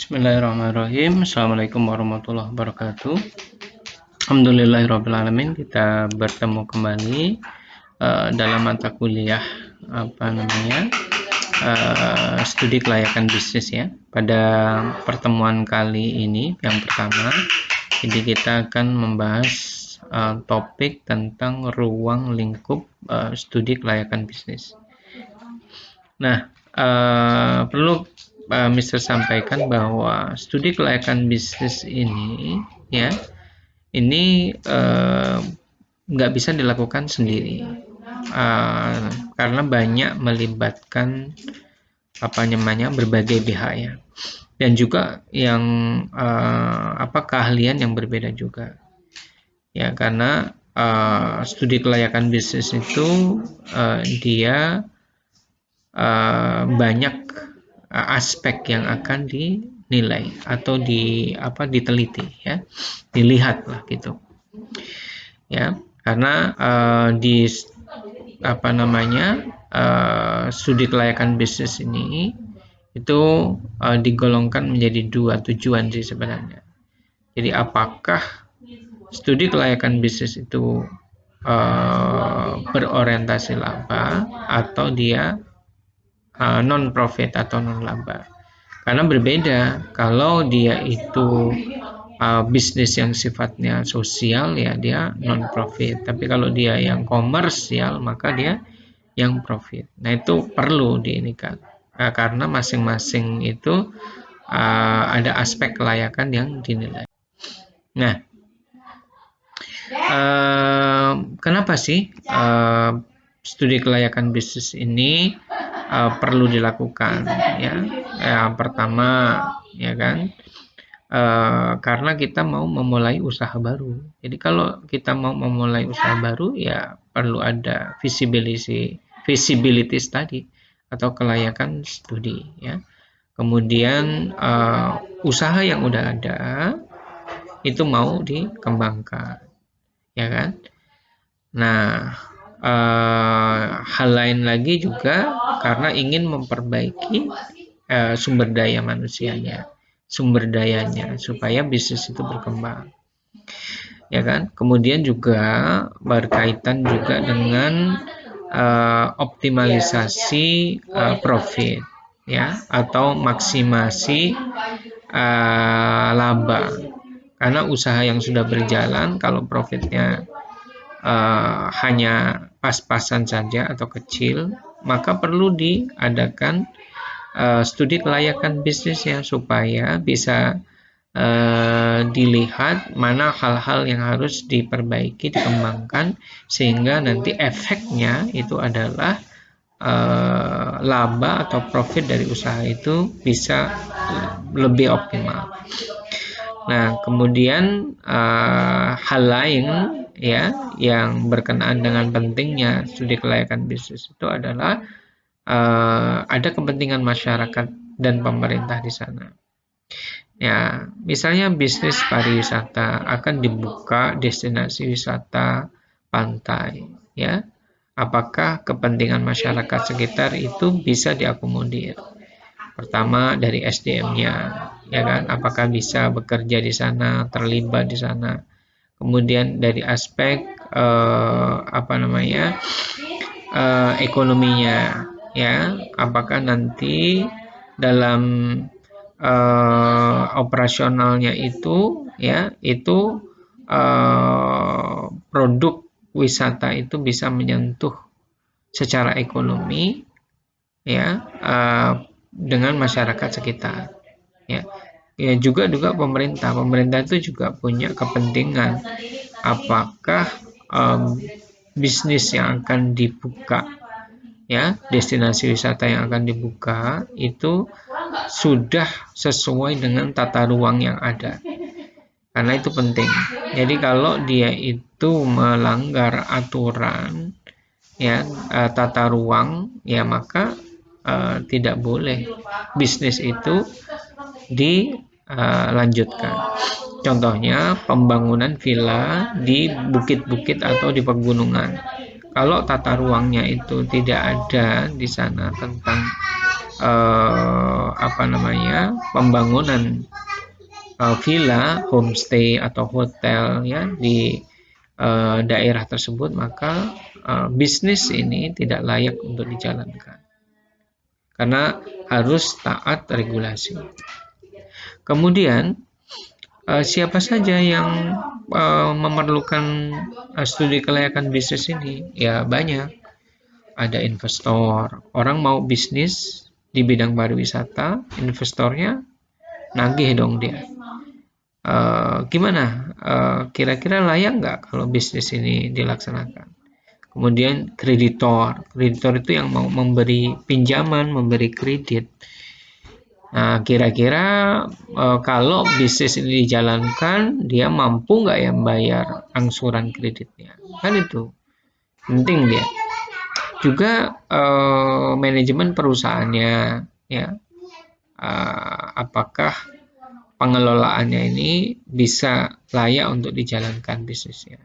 Bismillahirrahmanirrahim. Assalamualaikum warahmatullahi wabarakatuh. Alhamdulillahirrahmanirrahim. Kita bertemu kembali dalam mata kuliah studi kelayakan bisnis ya. Pada pertemuan kali ini yang pertama, jadi kita akan membahas topik tentang ruang lingkup studi kelayakan bisnis. Nah, perlu Mr. sampaikan bahwa studi kelayakan bisnis ini ya, ini nggak bisa dilakukan sendiri karena banyak melibatkan berbagai pihak ya, dan juga yang keahlian yang berbeda juga ya, karena studi kelayakan bisnis itu dia banyak aspek yang akan dinilai atau diteliti ya, dilihat lah gitu ya, karena studi kelayakan bisnis ini itu digolongkan menjadi dua tujuan sih sebenarnya. Jadi apakah studi kelayakan bisnis itu berorientasi laba atau dia non-profit atau non-laba. Karena berbeda kalau dia itu bisnis yang sifatnya sosial ya, dia non-profit. Tapi kalau dia yang komersial maka dia yang profit. Nah, itu perlu diinikan karena masing-masing itu ada aspek kelayakan yang dinilai. Nah, kenapa sih studi kelayakan bisnis ini perlu dilakukan ya? Yang pertama ya kan, karena kita mau memulai usaha baru. Jadi kalau kita mau memulai usaha baru ya perlu ada visibility study atau kelayakan studi ya. Kemudian usaha yang udah ada itu mau dikembangkan ya kan. Nah, hal lain lagi juga karena ingin memperbaiki sumber dayanya supaya bisnis itu berkembang ya kan. Kemudian juga berkaitan juga dengan optimalisasi profit ya, atau maksimasi laba, karena usaha yang sudah berjalan kalau profitnya hanya pas-pasan saja atau kecil, maka perlu diadakan studi kelayakan bisnis ya, supaya bisa dilihat mana hal-hal yang harus diperbaiki, dikembangkan, sehingga nanti efeknya itu adalah laba atau profit dari usaha itu bisa lebih optimal. Nah, kemudian hal lain ya yang berkenaan dengan pentingnya studi kelayakan bisnis itu adalah ada kepentingan masyarakat dan pemerintah di sana. Ya, misalnya bisnis pariwisata akan dibuka destinasi wisata pantai ya. Apakah kepentingan masyarakat sekitar itu bisa diakomodir? Pertama dari SDM-nya ya kan, apakah bisa bekerja di sana, terlibat di sana. Kemudian dari aspek ekonominya ya, apakah nanti dalam operasionalnya itu ya, itu produk wisata itu bisa menyentuh secara ekonomi ya dengan masyarakat sekitar ya. Ya, juga pemerintah itu juga punya kepentingan apakah bisnis yang akan dibuka ya, destinasi wisata yang akan dibuka itu sudah sesuai dengan tata ruang yang ada, karena itu penting. Jadi kalau dia itu melanggar aturan ya, tata ruang ya, maka tidak boleh bisnis itu dilanjutkan. Contohnya pembangunan villa di bukit-bukit atau di pegunungan. Kalau tata ruangnya itu tidak ada di sana tentang pembangunan villa, homestay atau hotel ya di daerah tersebut, maka bisnis ini tidak layak untuk dijalankan karena harus taat regulasi. Kemudian siapa saja yang memerlukan studi kelayakan bisnis ini? Ya banyak. Ada investor, orang mau bisnis di bidang pariwisata, investornya nagih dong dia. Gimana? Kira-kira layak nggak kalau bisnis ini dilaksanakan? Kemudian kreditor itu yang mau memberi pinjaman, memberi kredit. Nah, kira-kira kalau bisnis ini dijalankan, dia mampu nggak ya membayar angsuran kreditnya? Kan itu penting dia. Juga manajemen perusahaannya, ya, apakah pengelolaannya ini bisa layak untuk dijalankan bisnisnya?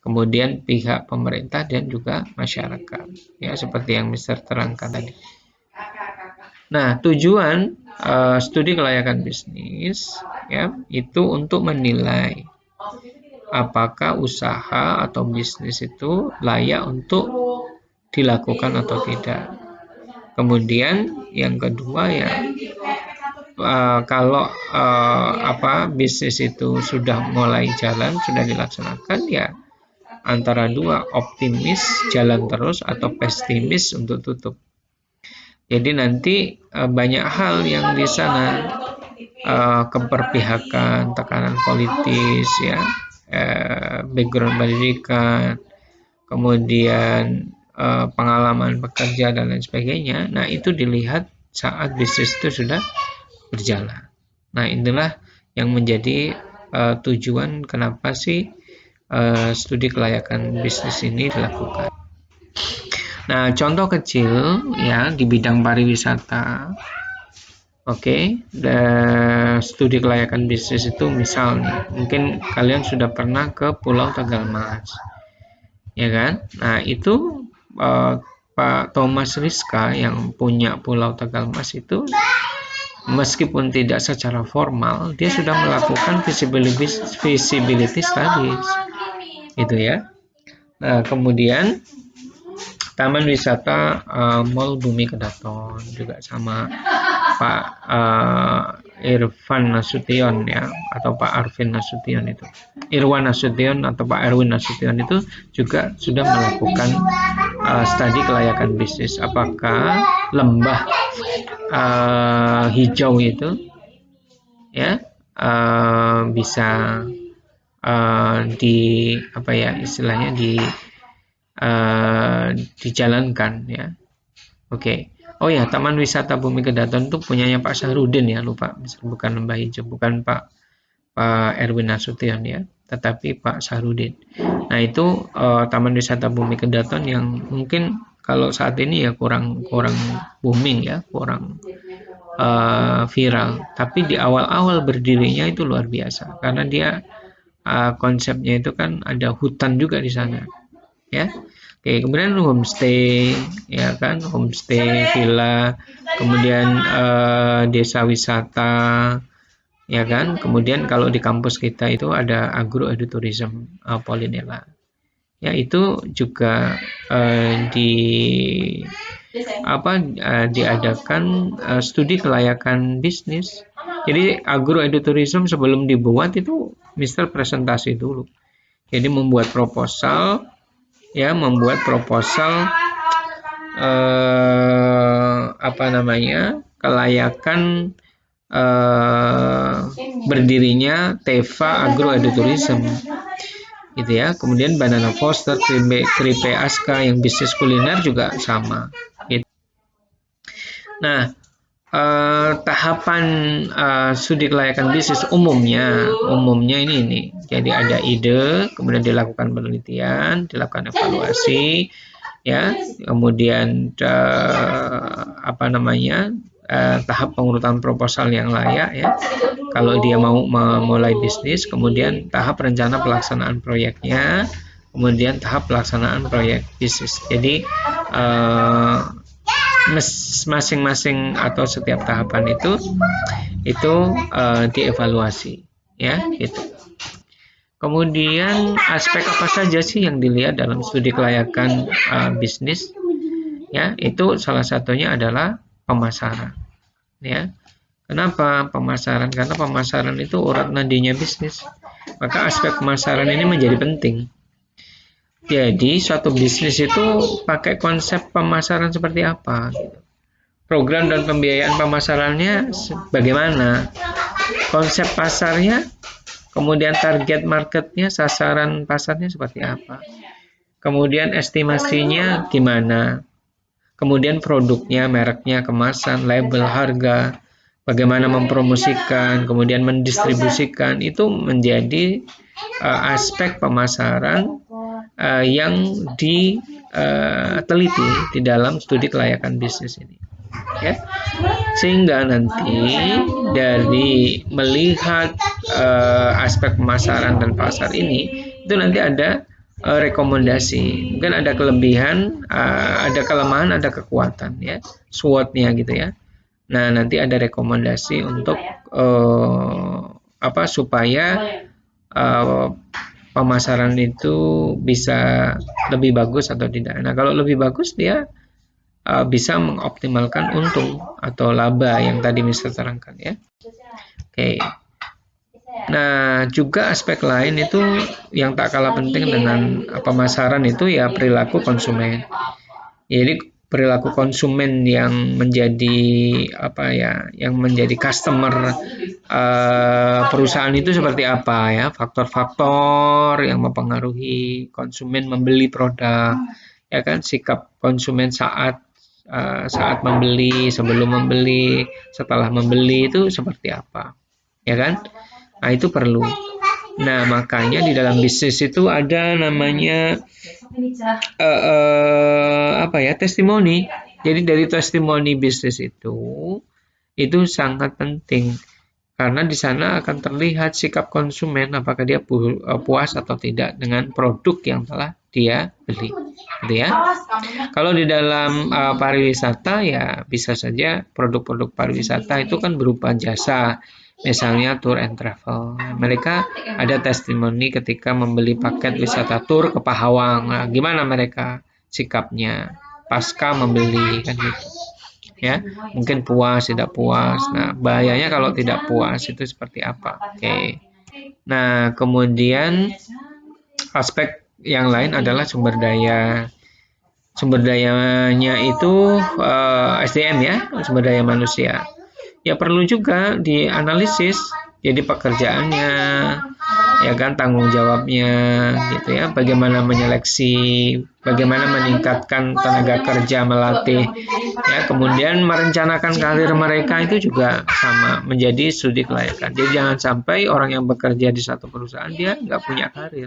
Kemudian pihak pemerintah dan juga masyarakat, ya seperti yang Mr. terangkan tadi. Nah, tujuan studi kelayakan bisnis ya itu untuk menilai apakah usaha atau bisnis itu layak untuk dilakukan atau tidak. Kemudian yang kedua ya kalau bisnis itu sudah mulai jalan, sudah dilaksanakan ya antara dua, optimis jalan terus atau pesimis untuk tutup. Jadi nanti banyak hal yang di sana keberpihakan, tekanan politis, ya, background pendidikan, kemudian pengalaman bekerja dan lain sebagainya. Nah itu dilihat saat bisnis itu sudah berjalan. Nah inilah yang menjadi tujuan kenapa sih studi kelayakan bisnis ini dilakukan. Nah, contoh kecil ya di bidang pariwisata. Oke, studi kelayakan bisnis itu misalnya, mungkin kalian sudah pernah ke Pulau Tegalmas, ya kan? Nah, itu Pak Thomas Rizka yang punya Pulau Tegalmas itu, meskipun tidak secara formal, dia sudah melakukan feasibility studies, gitu ya. Nah, kemudian Taman Wisata Mall Bumi Kedaton juga sama Pak Irfan Nasution ya, atau Pak Arvin Nasution itu, Irwan Nasution atau Pak Erwin Nasution itu juga sudah melakukan studi kelayakan bisnis. Apakah lembah hijau itu ya bisa dijalankan ya. Oke. Oh ya, Taman Wisata Bumi Kedaton itu punyanya Pak Sahrudin ya, lupa, bukan lembah hijau, bukan Pak Erwin Nasution ya, tetapi Pak Sahrudin. Nah itu Taman Wisata Bumi Kedaton yang mungkin kalau saat ini ya kurang booming ya, kurang viral. Tapi di awal-awal berdirinya itu luar biasa karena dia konsepnya itu kan ada hutan juga di sana, ya. Oke, kemudian homestay, ya kan, homestay, villa, kemudian desa wisata, ya kan. Kemudian kalau di kampus kita itu ada agroedurism Polinela. Ya itu juga diadakan studi kelayakan bisnis. Jadi agroedurism sebelum dibuat itu Mister presentasi dulu. Jadi membuat proposal kelayakan berdirinya Teva Agroedurism gitu ya. Kemudian Banana Foster, Kripe Aska yang bisnis kuliner juga sama gitu. Nah, tahapan studi kelayakan bisnis umumnya ini. Jadi ada ide, kemudian dilakukan penelitian, dilakukan evaluasi, ya, kemudian tahap pengurutan proposal yang layak ya. Kalau dia mau memulai bisnis, kemudian tahap rencana pelaksanaan proyeknya, kemudian tahap pelaksanaan proyek bisnis. Jadi masing-masing atau setiap tahapan itu dievaluasi, ya gitu. Kemudian aspek apa saja sih yang dilihat dalam studi kelayakan bisnis? Ya, itu salah satunya adalah pemasaran. Ya, kenapa pemasaran? Karena pemasaran itu urat nadinya bisnis. Maka aspek pemasaran ini menjadi penting. Jadi suatu bisnis itu pakai konsep pemasaran seperti apa? Gitu. Program dan pembiayaan pemasarannya bagaimana? Konsep pasarnya, kemudian target marketnya, sasaran pasarnya seperti apa? Kemudian estimasinya gimana? Kemudian produknya, mereknya, kemasan, label, harga, bagaimana mempromosikan, kemudian mendistribusikan, itu menjadi aspek pemasaran yang diteliti di dalam studi kelayakan bisnis ini. Ya. Sehingga nanti dari melihat aspek pemasaran dan pasar ini, itu nanti ada rekomendasi, mungkin ada kelebihan, ada kelemahan, ada kekuatan, ya, SWOT-nya gitu ya. Nah, nanti ada rekomendasi untuk supaya pemasaran itu bisa lebih bagus atau tidak. Nah, kalau lebih bagus dia bisa mengoptimalkan untung atau laba yang tadi Mister terangkan, ya. Oke. Nah, juga aspek lain itu yang tak kalah penting dengan pemasaran itu ya perilaku konsumen. Jadi perilaku konsumen yang menjadi yang menjadi customer perusahaan itu seperti apa, ya, faktor-faktor yang mempengaruhi konsumen membeli produk, ya kan, sikap konsumen saat membeli, sebelum membeli, setelah membeli itu seperti apa, ya kan? Nah, itu perlu. Nah, makanya di dalam bisnis itu ada namanya testimoni. Jadi dari testimoni bisnis itu sangat penting karena di sana akan terlihat sikap konsumen apakah dia puas atau tidak dengan produk yang telah dia beli, gitu ya. Kalau di dalam pariwisata ya bisa saja produk-produk pariwisata itu kan berupa jasa. Misalnya tour and travel, mereka ada testimoni ketika membeli paket wisata tour ke Pahawang. Nah, gimana mereka sikapnya pasca membeli, kan gitu, ya, mungkin puas, tidak puas. Nah, bahayanya kalau tidak puas itu seperti apa? Oke. Nah, kemudian aspek yang lain adalah sumber daya. Sumber dayanya itu SDM, ya, sumber daya manusia. Ya perlu juga dianalisis, jadi pekerjaannya, ya kan, tanggung jawabnya, gitu ya, bagaimana menyeleksi, bagaimana meningkatkan tenaga kerja, melatih, ya, kemudian merencanakan karir mereka itu juga sama menjadi studi kelayakan. Jadi jangan sampai orang yang bekerja di satu perusahaan dia nggak punya karir.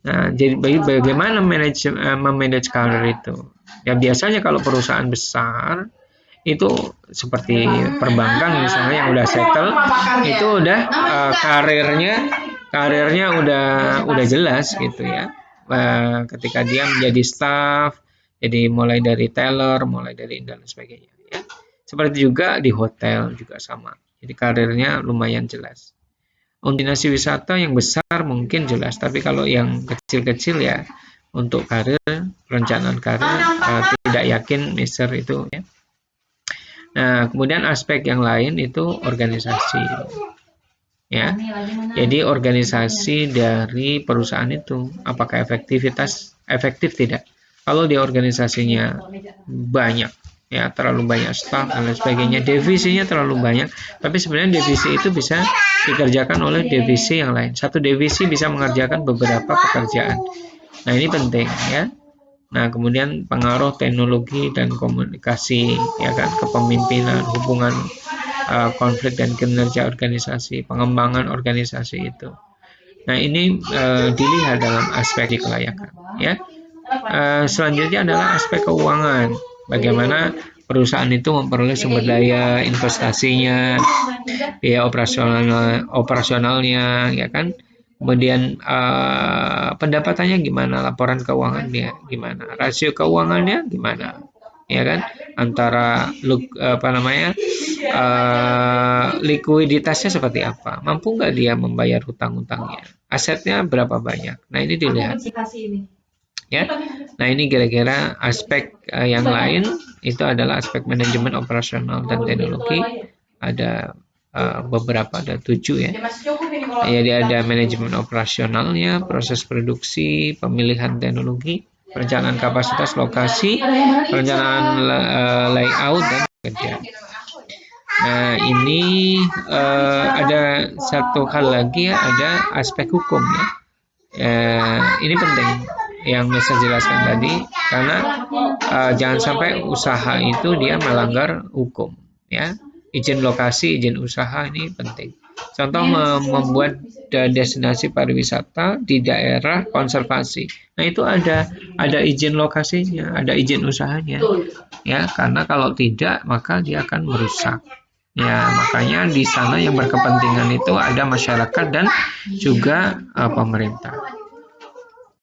Nah, jadi bagaimana memanage karir itu? Ya biasanya kalau perusahaan besar itu seperti perbankan misalnya yang udah settle, itu udah karirnya udah jelas, gitu ya. Ketika dia menjadi staff, jadi mulai dari teller, mulai dari dan sebagainya, ya. Seperti juga di hotel juga sama. Jadi karirnya lumayan jelas. Destinasi wisata yang besar mungkin jelas, tapi kalau yang kecil-kecil ya untuk karir, perencanaan karir tidak yakin Mister itu, ya. Nah, kemudian aspek yang lain itu organisasi, ya. Jadi organisasi dari perusahaan itu apakah efektif tidak? Kalau di organisasinya banyak, ya, terlalu banyak staf dan lain sebagainya, divisinya terlalu banyak, tapi sebenarnya divisi itu bisa dikerjakan oleh divisi yang lain. Satu divisi bisa mengerjakan beberapa pekerjaan. Nah, ini penting, ya. Nah, kemudian pengaruh teknologi dan komunikasi, ya kan, kepemimpinan, hubungan konflik dan kinerja organisasi, pengembangan organisasi itu. Nah, ini dilihat dalam aspek kelayakan, ya. Selanjutnya adalah aspek keuangan. Bagaimana perusahaan itu memperoleh sumber daya investasinya, biaya operasionalnya, ya kan. Kemudian pendapatannya gimana, laporan keuangannya gimana, rasio keuangannya gimana, ya kan, antara likuiditasnya seperti apa, mampu nggak dia membayar hutang-hutangnya, asetnya berapa banyak. Nah ini dilihat ya. Nah ini kira-kira aspek yang lain itu adalah aspek manajemen operasional dan teknologi. Ada beberapa, ada 7 ya. Jadi ada manajemen operasionalnya, proses produksi, pemilihan teknologi, perencanaan kapasitas lokasi, perencanaan layout dan kerja. Nah ini ada satu hal lagi ya, ada aspek hukum ya. Ini penting yang saya jelaskan tadi, karena jangan sampai usaha itu dia melanggar hukum ya. Izin lokasi, izin usaha ini penting. Contoh membuat destinasi pariwisata di daerah konservasi. Nah itu ada izin lokasinya, ada izin usahanya ya, karena kalau tidak maka dia akan merusak. Ya, makanya di sana yang berkepentingan itu ada masyarakat dan juga pemerintah.